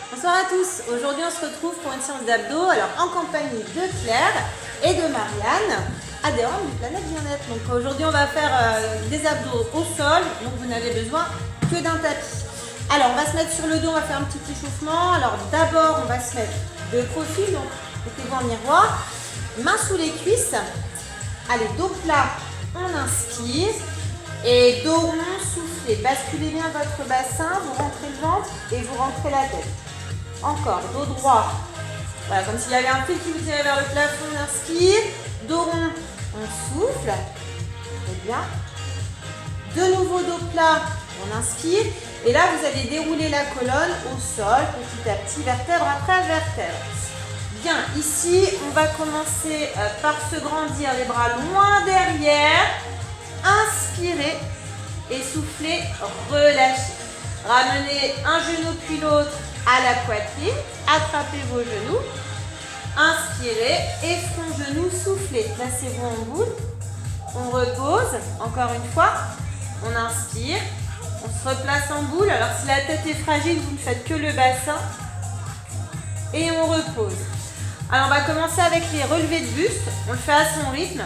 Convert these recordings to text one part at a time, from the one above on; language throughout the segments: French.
Bonsoir à tous. Aujourd'hui, on se retrouve pour une séance d'abdos. Alors, en compagnie de Claire et de Marianne, adhérentes du Planète Bien-être. Donc, aujourd'hui, on va faire des abdos au sol. Donc, vous n'avez besoin que d'un tapis. Alors, on va se mettre sur le dos. On va faire un petit échauffement. Alors, d'abord, on va se mettre de profil. Donc, mettez-vous en miroir. Mains sous les cuisses. Allez, dos plat. On inspire. Et dos rond, soufflez. Basculez bien votre bassin. Vous rentrez le ventre et vous rentrez la tête. Encore, dos droit. Voilà, comme s'il y avait un fil qui vous tirait vers le plafond, on inspire. Dos rond, on souffle. Très bien. De nouveau, dos plat, on inspire. Et là, vous allez dérouler la colonne au sol, petit à petit, vertèbre après vertèbre. Bien, ici, on va commencer par se grandir les bras loin derrière. Inspirez et soufflez, relâchez. Ramenez un genou puis l'autre à la poitrine, attrapez vos genoux, inspirez et front, genou, soufflez. Placez-vous en boule, on repose, encore une fois, on inspire, on se replace en boule. Alors si la tête est fragile, vous ne faites que le bassin et on repose. Alors on va commencer avec les relevés de buste, on le fait à son rythme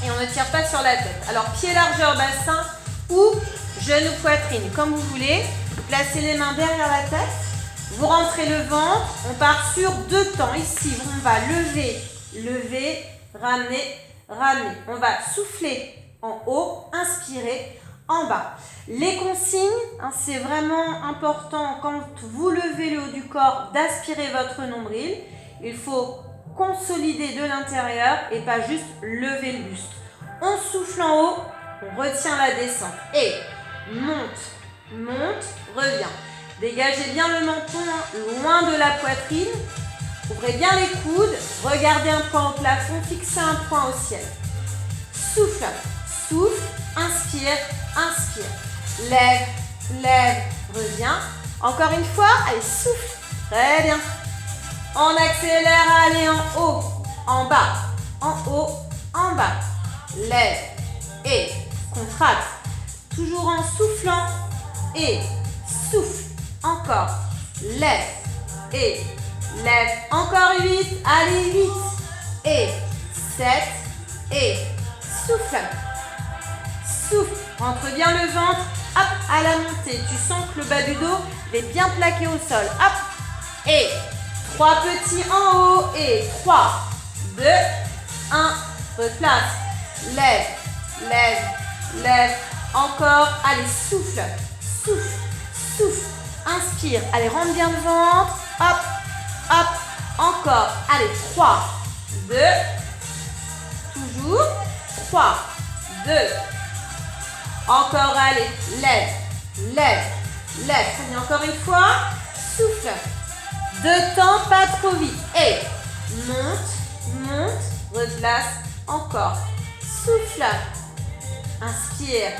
et on ne tire pas sur la tête. Alors pied largeur bassin ou genou poitrine, comme vous voulez. Placez les mains derrière la tête. Vous rentrez le ventre, on part sur 2 temps. Ici, on va lever, lever, ramener, ramener. On va souffler en haut, inspirer en bas. Les consignes, c'est vraiment important quand vous levez le haut du corps d'aspirer votre nombril. Il faut consolider de l'intérieur et pas juste lever le buste. On souffle en haut, on retient la descente et monte, monte, revient. Dégagez bien le menton, loin de la poitrine. Ouvrez bien les coudes. Regardez un point au plafond. Fixez un point au ciel. Souffle, souffle. Inspire, inspire. Lève, lève, reviens. Encore une fois. Allez, souffle. Très bien. On accélère. Allez, en haut, en bas, en haut, en bas. Lève et contracte. Toujours en soufflant et souffle. Encore, lève et lève. Encore 8, allez 8 et 7 et souffle. Souffle, rentre bien le ventre, hop, à la montée. Tu sens que le bas du dos est bien plaqué au sol. Hop, et 3 petits en haut et 3, 2, 1, replace. Lève, lève, lève. Encore, allez, souffle, souffle, souffle. Inspire, allez, rentre bien le ventre, hop, hop, encore, allez, 3, 2, toujours, 3, 2, encore, allez, lève, lève, lève, très bien, encore une fois, souffle, 2 temps, pas trop vite, et monte, monte, replace, encore, souffle, inspire,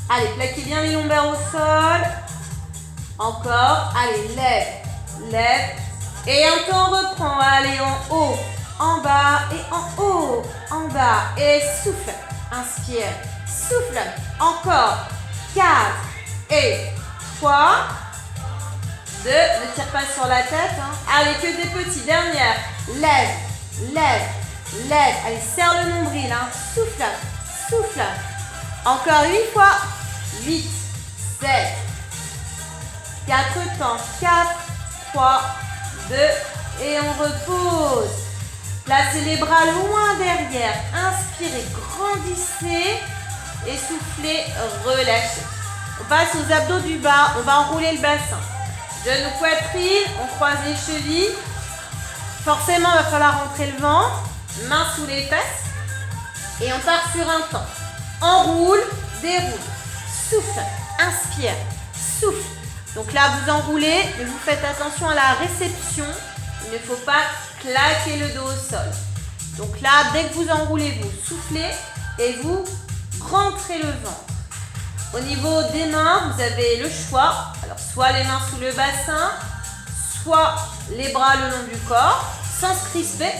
allez, plaquez bien les lombaires au sol. Encore, allez, lève, lève. Et un temps reprend, allez, en haut, en bas et en haut, en bas. Et souffle, inspire, souffle. Encore, 4 et 3, 2, ne tire pas sur la tête. Allez, que des petits, dernière. Lève, lève, lève. Allez, serre le nombril, souffle, souffle. Encore 8 fois, 8, 7, 4 temps, 4, 3, 2 et on repose. Placez les bras loin derrière. Inspirez, grandissez et soufflez, relâchez. On passe aux abdos du bas. On va enrouler le bassin. Genou, poitrine, on croise les chevilles. Forcément, il va falloir rentrer le ventre. Mains sous les fesses. Et on part sur un temps. Enroule, déroule. Souffle, inspire, souffle. Donc là, vous enroulez, mais vous faites attention à la réception. Il ne faut pas claquer le dos au sol. Donc là, dès que vous enroulez, vous soufflez et vous rentrez le ventre. Au niveau des mains, vous avez le choix. Alors, soit les mains sous le bassin, soit les bras le long du corps, sans se crisper.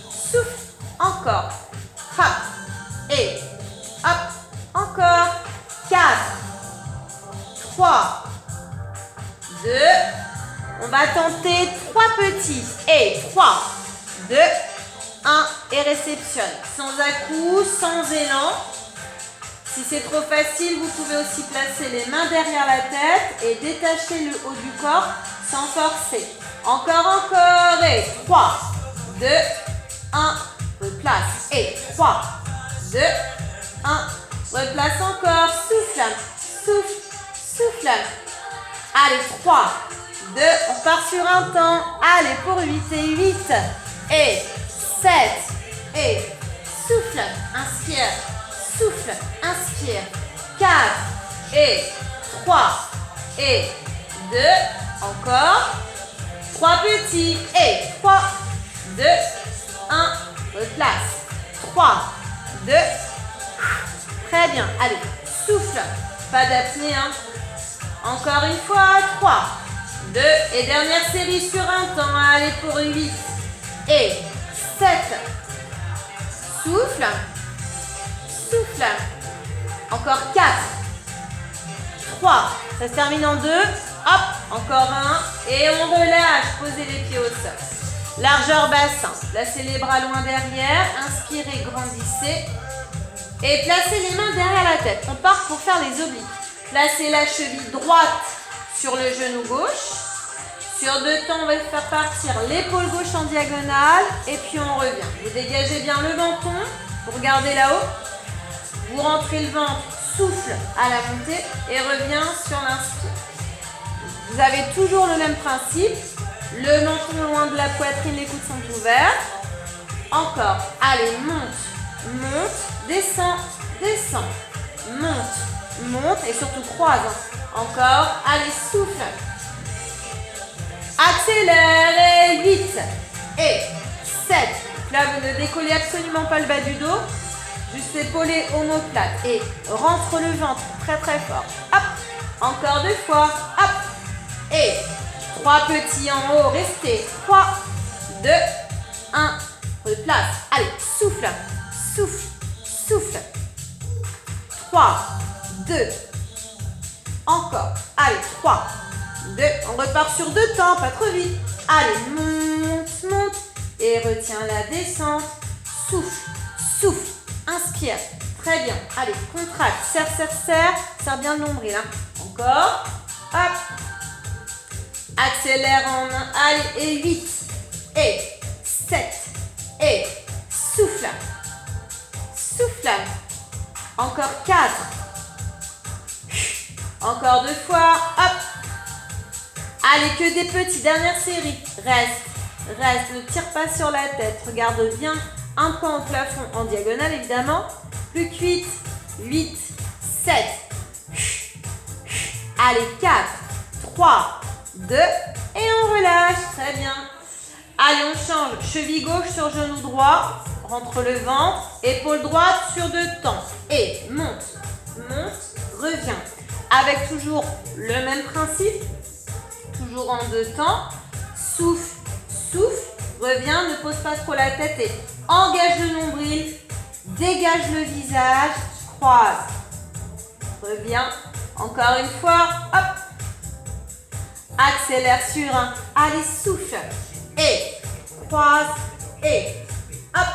Souffle, encore. Hop, et hop, encore. 4, 3, 2, On va tenter 3 petits. Et 3, 2, 1 et réceptionne. Sans à-coups, sans élan. Si c'est trop facile, vous pouvez aussi placer les mains derrière la tête et détacher le haut du corps sans forcer. Encore, encore. Et 3, 2, 1. Replace. Et 3, 2, 1. Replace encore. Souffle. Souffle. Souffle. Allez, 3, 2. On part sur un temps. Allez, pour 8 et 8. Et 7. Et souffle. Inspire. Souffle. Inspire. 4. Et 3. Et 2. Encore. 3 petits. Et 3, 2, 1. Replace. 3, 2. Très bien. Allez, souffle. Pas d'apnée, hein. Encore une fois. 3, 2. Et dernière série sur un temps. Allez, pour 8. Et 7. Souffle. Souffle. Encore 4. 3. Ça se termine en 2. Hop. Encore un. Et on relâche. Posez les pieds au sol. Largeur bassin. Placez les bras loin derrière. Inspirez, grandissez. Et placez les mains derrière la tête. On part pour faire les obliques. Placez la cheville droite sur le genou gauche. Sur 2 temps, on va faire partir l'épaule gauche en diagonale. Et puis on revient. Vous dégagez bien le menton. Vous regardez là-haut. Vous rentrez le ventre. Souffle à la montée. Et revient sur l'inspire. Vous avez toujours le même principe. Le menton loin de la poitrine, les coudes sont ouverts. Encore. Allez, monte, monte, descend, descend. Monte, monte et surtout croise. Encore. Allez, souffle. Accélère. Et 8. Et 7. Là, vous ne décollez absolument pas le bas du dos. Juste épaulé, omoplate. Et rentre le ventre très très fort. Hop. Encore 2 fois. Hop. Et 3 petits en haut, restez. 3, 2, 1. Replace. Allez, souffle, souffle, souffle. 3, 2. Encore. Allez, 3, 2. On repart sur 2 temps, pas trop vite. Allez, monte, monte. Et retiens la descente. Souffle, souffle. Inspire. Très bien. Allez, contracte. Serre, serre, serre. Serre bien le nombril. Hein. Encore. Hop. Accélère en 1, allez, et 8, et 7, et souffle, souffle, encore 4, encore 2 fois, hop, allez, que des petits, dernière série, reste, ne tire pas sur la tête, regarde bien, un point au plafond en diagonale évidemment, plus que 8, 8, 7, allez, 4, 3, 2 et on relâche, très bien. Allez, on change, cheville gauche sur genou droit, rentre le ventre, épaule droite sur 2 temps. Et monte, monte, reviens. Avec toujours le même principe, toujours en 2 temps. Souffle, souffle, reviens, ne pose pas trop la tête et engage le nombril, dégage le visage, croise. Reviens, encore une fois, hop. Accélère sur 1. Allez, souffle. Et croise. Et hop.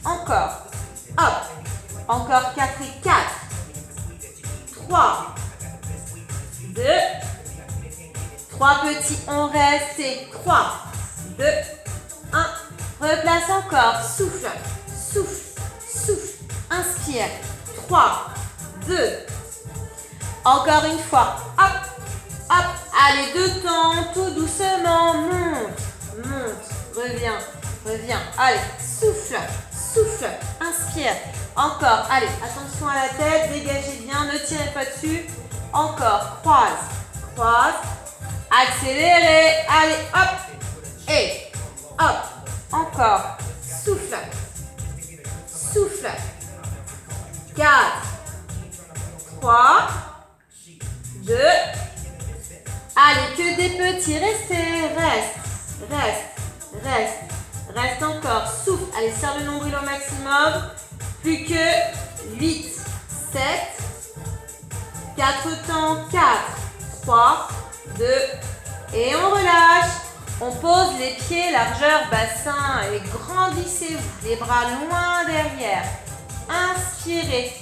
Encore. Hop. Encore 4 et 4. 3. 2. 3 petits. On reste. Et 3. 2. 1. Replace encore. Souffle. Souffle. Souffle. Inspire. 3. 2. Encore une fois. Hop. Hop, allez, 2 temps, tout doucement, monte, monte, reviens, reviens, allez, souffle, souffle, inspire, encore, allez, attention à la tête, dégagez bien, ne tirez pas dessus, encore, croise, croise, accélérez, allez, hop, et hop, encore, souffle, souffle, 4, 3, 2, allez, que des petits, restez, reste encore, souffle, allez, serre le nombril au maximum, plus que 8, 7, 4 temps, 4, 3, 2, et on relâche, On pose les pieds, largeur bassin et grandissez-vous. Les bras loin derrière. Inspirez.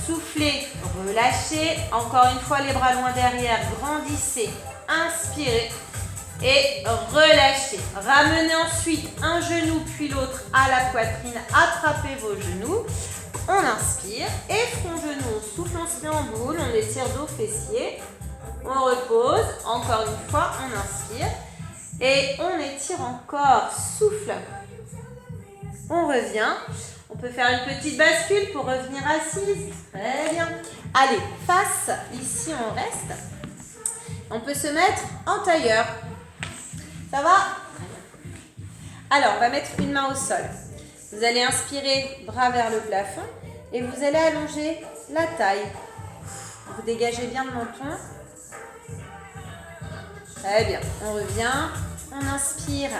Soufflez, relâchez. Encore une fois, les bras loin derrière. Grandissez. Inspirez. Et relâchez. Ramenez ensuite un genou puis l'autre à la poitrine. Attrapez vos genoux. On inspire. Et front genou. On souffle, on se met en boule. On étire dos fessiers. On repose. Encore une fois, on inspire. Et on étire encore. Souffle. On revient. On peut faire une petite bascule pour revenir assise. Très bien. Allez, face. Ici, on reste. On peut se mettre en tailleur. Ça va? Alors, on va mettre une main au sol. Vous allez inspirer, bras vers le plafond. Et vous allez allonger la taille. Vous dégagez bien le menton. Très bien. On revient. On inspire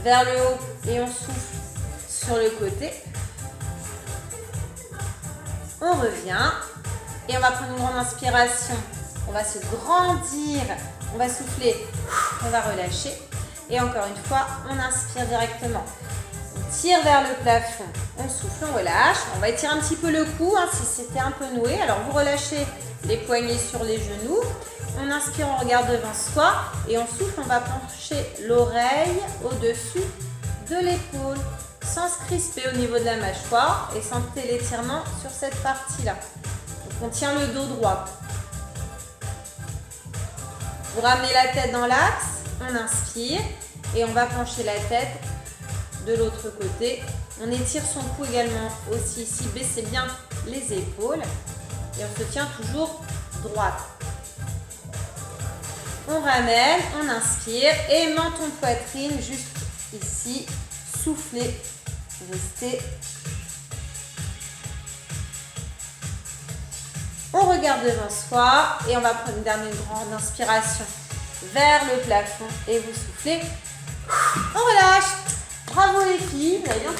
vers le haut et on souffle sur le côté. On revient. Et on va prendre une grande inspiration. On va se grandir. On va souffler. On va relâcher. Et encore une fois, on inspire directement. On tire vers le plafond. On souffle, on relâche. On va étirer un petit peu le cou si c'était un peu noué. Alors, vous relâchez les poignets sur les genoux. On inspire, on regarde devant soi. Et on souffle, on va pencher l'oreille au-dessus de l'épaule. Sans se crisper au niveau de la mâchoire. Et sentez l'étirement sur cette partie-là. Donc, on tient le dos droit. Vous ramenez la tête dans l'axe. On inspire et on va pencher la tête de l'autre côté. On étire son cou également aussi ici. Baissez bien les épaules et on se tient toujours droite. On ramène, on inspire et menton poitrine juste ici. Soufflez, restez. On regarde devant soi et on va prendre une dernière grande inspiration vers le plafond et vous soufflez. On relâche. Bravo les filles, vous avez bien fait.